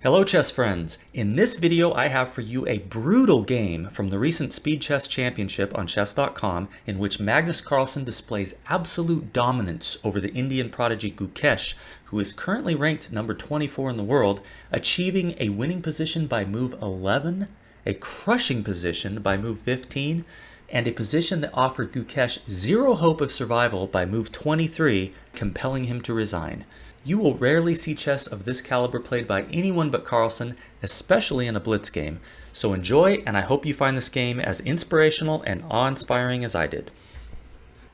Hello chess friends! In this video I have for you a brutal game from the recent Speed Chess Championship on chess.com in which Magnus Carlsen displays absolute dominance over the Indian prodigy Gukesh, who is currently ranked number 24 in the world, achieving a winning position by move 11, a crushing position by move 15, and a position that offered Gukesh zero hope of survival by move 23, compelling him to resign. You will rarely see chess of this caliber played by anyone but Carlsen, especially in a blitz game. So enjoy, and I hope you find this game as inspirational and awe-inspiring as I did.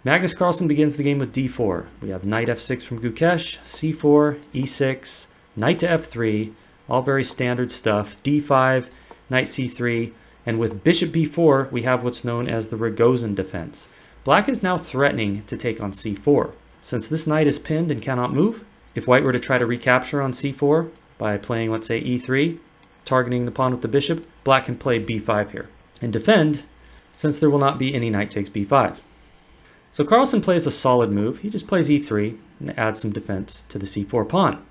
Magnus Carlsen begins the game with d4. We have knight f6 from Gukesh, c4, e6, knight to f3, all very standard stuff, d5, knight c3, and with bishop b4 we have what's known as the Rogozin defense. Black is now threatening to take on c4. Since this knight is pinned and cannot move, if white were to try to recapture on c4 by playing, let's say, e3, targeting the pawn with the bishop, black can play b5 here and defend, since there will not be any knight takes b5. So Carlsen plays a solid move. He just plays e3 and adds some defense to the c4 pawn.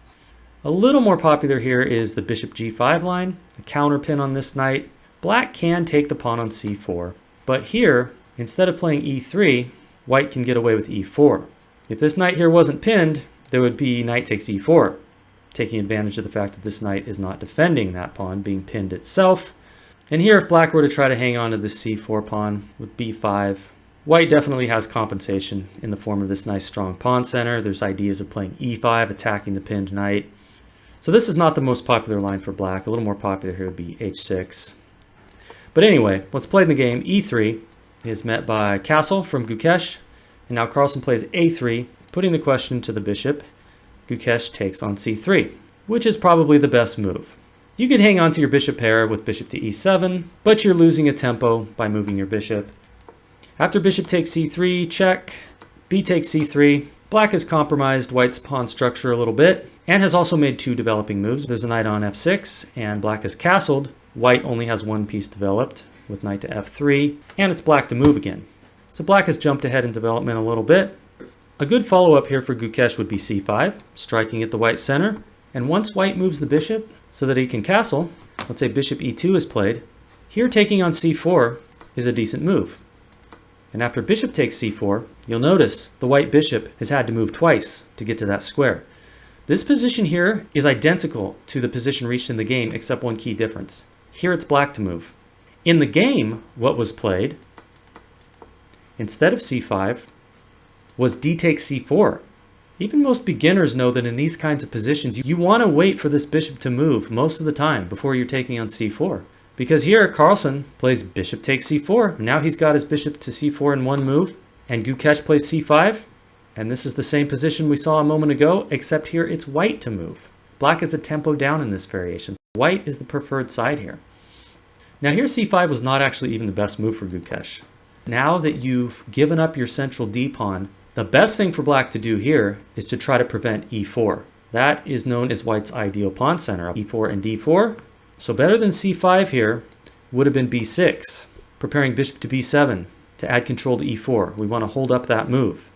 A little more popular here is the bishop g5 line, a counter pin on this knight. Black can take the pawn on c4, but here, instead of playing e3, white can get away with e4. If this knight here wasn't pinned, there would be knight takes e4, taking advantage of the fact that this knight is not defending that pawn, being pinned itself. And here, if black were to try to hang on to this c4 pawn with b5, white definitely has compensation in the form of this nice strong pawn center. There's ideas of playing e5, attacking the pinned knight. So this is not the most popular line for black. A little more popular here would be h6. But anyway, what's played in the game, e3, is met by castle from Gukesh, and now Carlsen plays a3, putting the question to the bishop. Gukesh takes on c3, which is probably the best move. You could hang on to your bishop pair with bishop to e7, but you're losing a tempo by moving your bishop. After bishop takes c3, check, b takes c3, black has compromised white's pawn structure a little bit, and has also made two developing moves. There's a knight on f6, and black has castled. White only has one piece developed, with knight to f3, and it's black to move again. So black has jumped ahead in development a little bit. A good follow-up here for Gukesh would be c5, striking at the white center. And once white moves the bishop so that he can castle, let's say bishop e2 is played, here taking on c4 is a decent move. And after bishop takes c4, you'll notice the white bishop has had to move twice to get to that square. This position here is identical to the position reached in the game, except one key difference. Here it's black to move. In the game, what was played, instead of c5, was d takes c4. Even most beginners know that in these kinds of positions, you want to wait for this bishop to move most of the time before you're taking on c4. Because here, Carlsen plays bishop takes c4. Now he's got his bishop to c4 in one move, and Gukesh plays c5. And this is the same position we saw a moment ago, except here it's white to move. Black is a tempo down in this variation. White is the preferred side here. Now here c5 was not actually even the best move for Gukesh. Now that you've given up your central d-pawn, the best thing for black to do here is to try to prevent e4. That is known as white's ideal pawn center, e4 and d4. So better than c5 here would have been b6, preparing bishop to b7 to add control to e4. We want to hold up that move.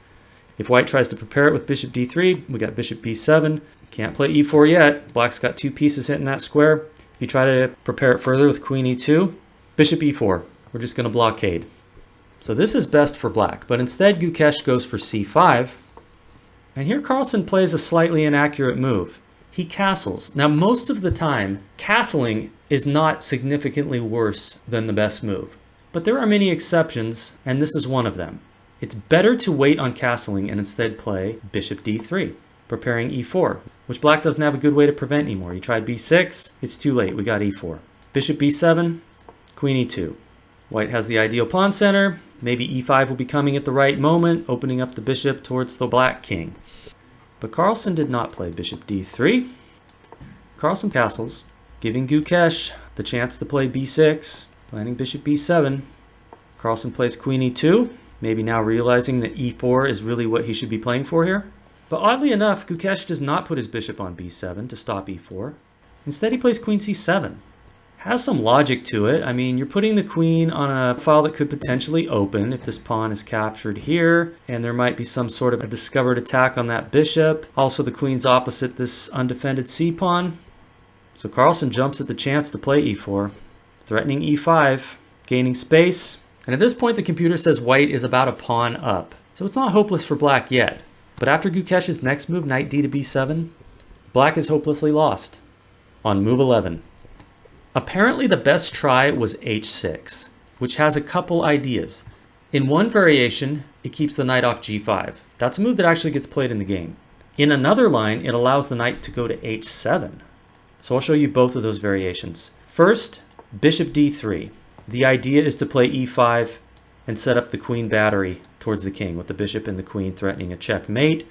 If white tries to prepare it with bishop d3, we got bishop b7. Can't play e4 yet. Black's got two pieces hitting that square. If you try to prepare it further with queen e2, bishop e4. We're just going to blockade. So this is best for black, but instead Gukesh goes for c5. And here Carlsen plays a slightly inaccurate move. He castles. Now most of the time, castling is not significantly worse than the best move. But there are many exceptions, and this is one of them. It's better to wait on castling and instead play bishop d3, preparing e4, which black doesn't have a good way to prevent anymore. You tried b6, it's too late, we got e4. Bishop b7, queen e2. White has the ideal pawn center. Maybe e5 will be coming at the right moment, opening up the bishop towards the black king. But Carlsen did not play bishop d3. Carlsen castles, giving Gukesh the chance to play b6, planning bishop b7. Carlsen plays queen e2, maybe now realizing that e4 is really what he should be playing for here. But oddly enough, Gukesh does not put his bishop on b7 to stop e4. Instead, he plays queen c7. Has some logic to it. I mean, you're putting the queen on a file that could potentially open if this pawn is captured here, and there might be some sort of a discovered attack on that bishop. Also, the queen's opposite this undefended c-pawn. So Carlsen jumps at the chance to play e4, threatening e5, gaining space. And at this point, the computer says white is about a pawn up. So it's not hopeless for black yet. But after Gukesh's next move, knight d to b7, black is hopelessly lost on move 11. Apparently the best try was h6, which has a couple ideas. In one variation, it keeps the knight off g5. That's a move that actually gets played in the game. In another line, it allows the knight to go to h7. So I'll show you both of those variations. First, bishop d3. The idea is to play e5 and set up the queen battery towards the king with the bishop and the queen threatening a checkmate.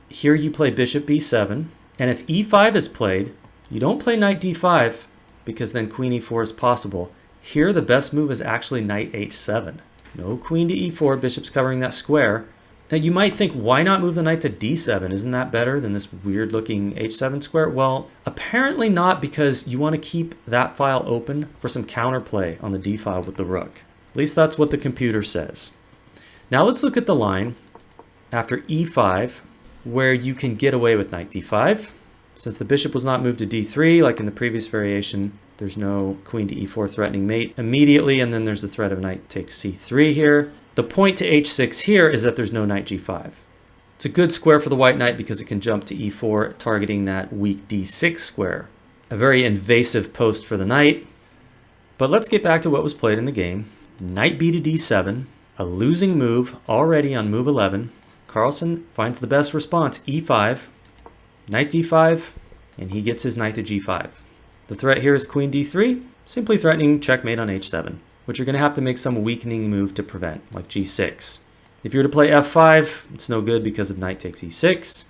Here you play bishop b7, and if e5 is played, you don't play knight d5 because then queen e4 is possible. Here the best move is actually knight h7. No queen to e4, bishop's covering that square. Now you might think, why not move the knight to d7? Isn't that better than this weird looking h7 square? Well, apparently not, because you want to keep that file open for some counterplay on the d file with the rook. At least that's what the computer says. Now let's look at the line after e5 where you can get away with knight d5. Since the bishop was not moved to d3 like in the previous variation, there's no queen to e4 threatening mate immediately, and then there's the threat of knight takes c3 here. The point to h6 here is that there's no knight g5. It's a good square for the white knight because it can jump to e4, targeting that weak d6 square. A very invasive post for the knight. But let's get back to what was played in the game. Knight b to d7, a losing move already on move 11. Carlsen finds the best response, e5, knight d5, and he gets his knight to g5. The threat here is queen d3, simply threatening checkmate on h7, which you're going to have to make some weakening move to prevent, like g6. If you were to play f5, it's no good because of knight takes e6.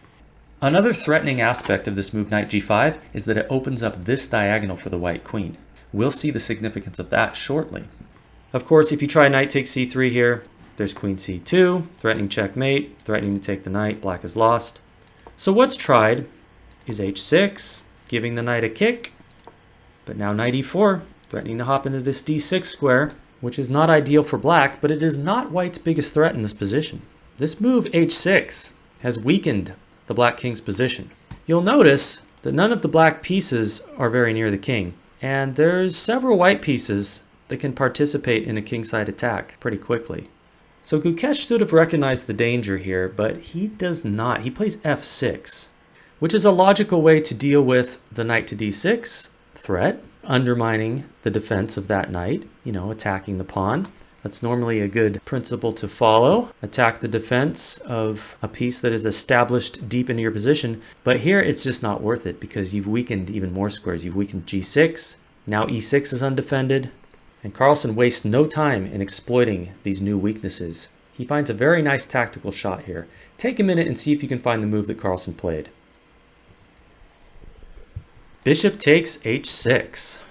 Another threatening aspect of this move, knight g5, is that it opens up this diagonal for the white queen. We'll see the significance of that shortly. Of course, if you try knight takes c3 here, there's queen c2, threatening checkmate, threatening to take the knight, black is lost. So what's tried is h6, giving the knight a kick, but now knight e4, threatening to hop into this d6 square, which is not ideal for black, but it is not white's biggest threat in this position. This move, h6, has weakened the black king's position. You'll notice that none of the black pieces are very near the king, and there's several white pieces that can participate in a kingside attack pretty quickly. So Gukesh should have recognized the danger here, but he does not. He plays f6, which is a logical way to deal with the knight to d6 threat, undermining the defense of that knight, attacking the pawn. That's normally a good principle to follow. Attack the defense of a piece that is established deep into your position. But here it's just not worth it because you've weakened even more squares. You've weakened g6. Now e6 is undefended. And Carlsen wastes no time in exploiting these new weaknesses. He finds a very nice tactical shot here. Take a minute and see if you can find the move that Carlsen played. Bishop takes h6.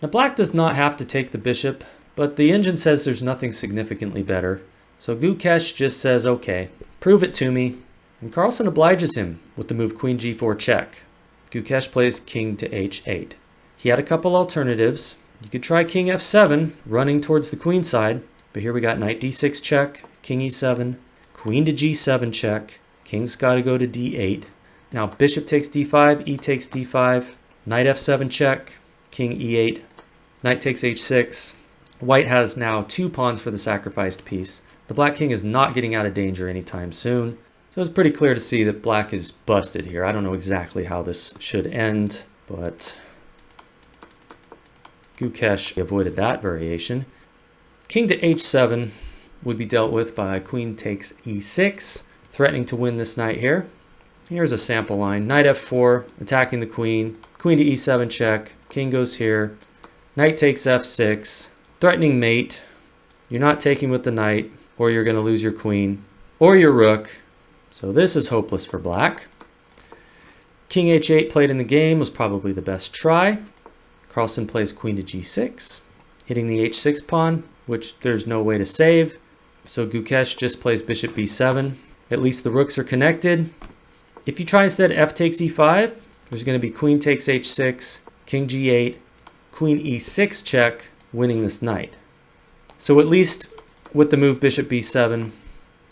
Now black does not have to take the bishop, but the engine says there's nothing significantly better. So Gukesh just says, okay, prove it to me. And Carlsen obliges him with the move queen g4 check. Gukesh plays king to h8. He had a couple alternatives. You could try king f7, running towards the queen side, but here we got knight d6 check, king e7, queen to g7 check, king's got to go to d8. Now bishop takes d5, e takes d5, knight f7 check, king e8, knight takes h6. White has now two pawns for the sacrificed piece. The black king is not getting out of danger anytime soon, so it's pretty clear to see that black is busted here. I don't know exactly how this should end, but Gukesh avoided that variation. King to h7 would be dealt with by queen takes e6, threatening to win this knight here. Here's a sample line. Knight f4, attacking the queen. Queen to e7 check. King goes here. Knight takes f6, threatening mate. You're not taking with the knight, or you're going to lose your queen, or your rook. So this is hopeless for black. King h8 played in the game was probably the best try. Carlsen plays queen to g6, hitting the h6 pawn, which there's no way to save. So Gukesh just plays bishop b7. At least the rooks are connected. If you try instead f takes e5, there's going to be queen takes h6, king g8, queen e6 check, winning this knight. So at least with the move bishop b7,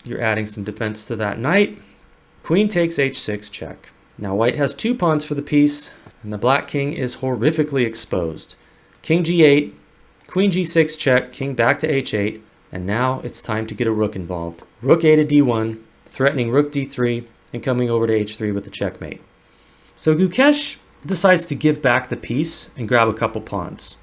you're adding some defense to that knight. Queen takes h6 check. Now white has two pawns for the piece, And the black king is horrifically exposed. King g8, queen g6 check, king back to h8, and now it's time to get a rook involved. Rook a to d1, threatening rook d3, and coming over to h3 with the checkmate. So Gukesh decides to give back the piece and grab a couple pawns.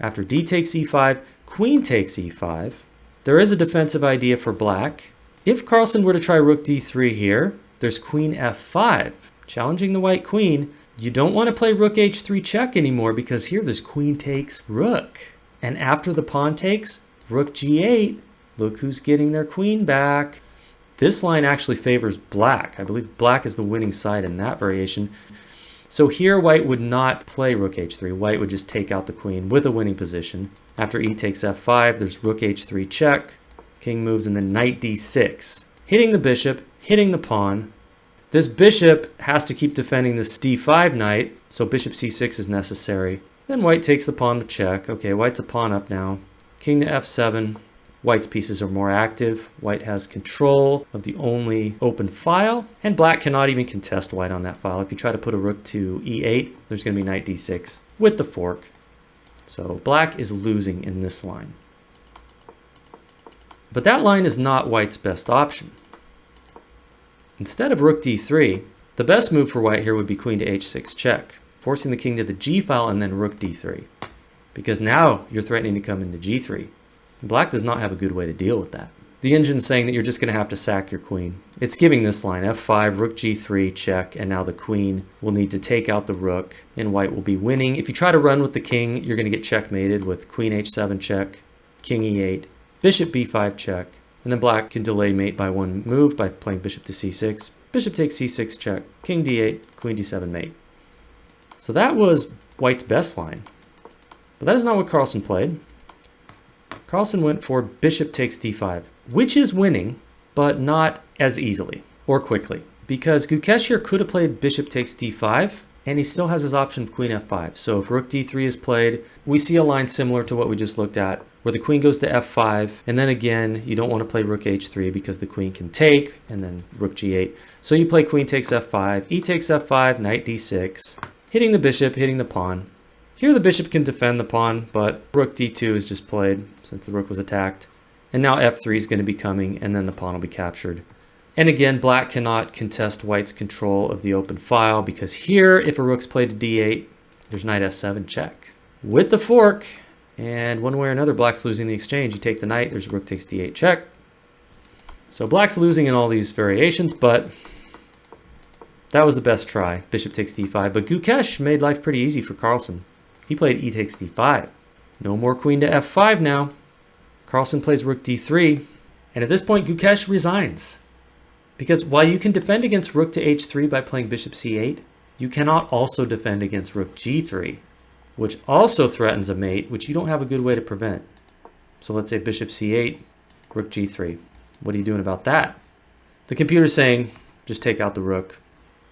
After d takes e5, queen takes e5. There is a defensive idea for black. If Carlsen were to try rook d3 here, there's queen f5, challenging the white queen. You don't want to play rook h3 check anymore because here there's queen takes rook. And after the pawn takes, rook g8, look who's getting their queen back. This line actually favors black. I believe black is the winning side in that variation. So here white would not play rook h3. White would just take out the queen with a winning position. After e takes f5, there's rook h3 check. King moves and then knight d6. Hitting the bishop, hitting the pawn. This bishop has to keep defending this d5 knight, so bishop c6 is necessary. Then white takes the pawn to check. Okay, white's a pawn up now. King to f7. White's pieces are more active. White has control of the only open file, and black cannot even contest white on that file. If you try to put a rook to e8, there's going to be knight d6 with the fork. So black is losing in this line. But that line is not white's best option. Instead of rook d3, the best move for white here would be queen to h6 check, forcing the king to the g file and then rook d3. Because now you're threatening to come into g3. Black does not have a good way to deal with that. The engine's saying that you're just going to have to sack your queen. It's giving this line, f5, rook g3, check, and now the queen will need to take out the rook, and white will be winning. If you try to run with the king, you're going to get checkmated with queen h7 check, king e8, bishop b5 check, and then black can delay mate by one move by playing bishop to c6, bishop takes c6 check, king d8, queen d7 mate. So that was white's best line. But that is not what Carlsen played. Carlsen went for bishop takes d5, which is winning, but not as easily or quickly. Because Gukesh here could have played bishop takes d5, and he still has his option of queen f5. So if rook d3 is played, we see a line similar to what we just looked at, where the queen goes to f5, and then again, you don't want to play rook h3 because the queen can take, and then rook g8. So you play queen takes f5, e takes f5, knight d6, hitting the bishop, hitting the pawn. Here the bishop can defend the pawn, but rook d2 is just played since the rook was attacked. And now f3 is going to be coming, and then the pawn will be captured. And again, black cannot contest white's control of the open file, because here, if a rook's played to d8, there's knight s7 check. With the fork, and one way or another, black's losing the exchange. You take the knight, there's rook takes d8 check. So black's losing in all these variations, but that was the best try, bishop takes d5. But Gukesh made life pretty easy for Carlsen. He played e takes d5. No more queen to f5 now. Carlsen plays rook d3. And at this point, Gukesh resigns. Because while you can defend against rook to h3 by playing bishop c8, you cannot also defend against rook g3, which also threatens a mate, which you don't have a good way to prevent. So let's say bishop c8, rook g3. What are you doing about that? The computer's saying, just take out the rook.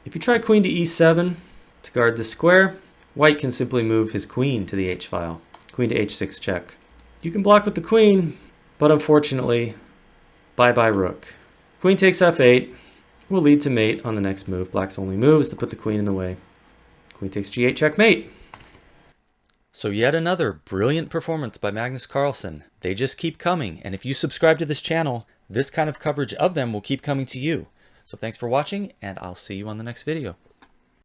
If you try queen to e7 to guard this square, white can simply move his queen to the h-file. Queen to h6 check. You can block with the queen, but unfortunately, bye-bye rook. Queen takes f8 will lead to mate on the next move. Black's only move is to put the queen in the way. Queen takes g8 checkmate. So yet another brilliant performance by Magnus Carlsen. They just keep coming, and if you subscribe to this channel, this kind of coverage of them will keep coming to you. So thanks for watching, and I'll see you on the next video.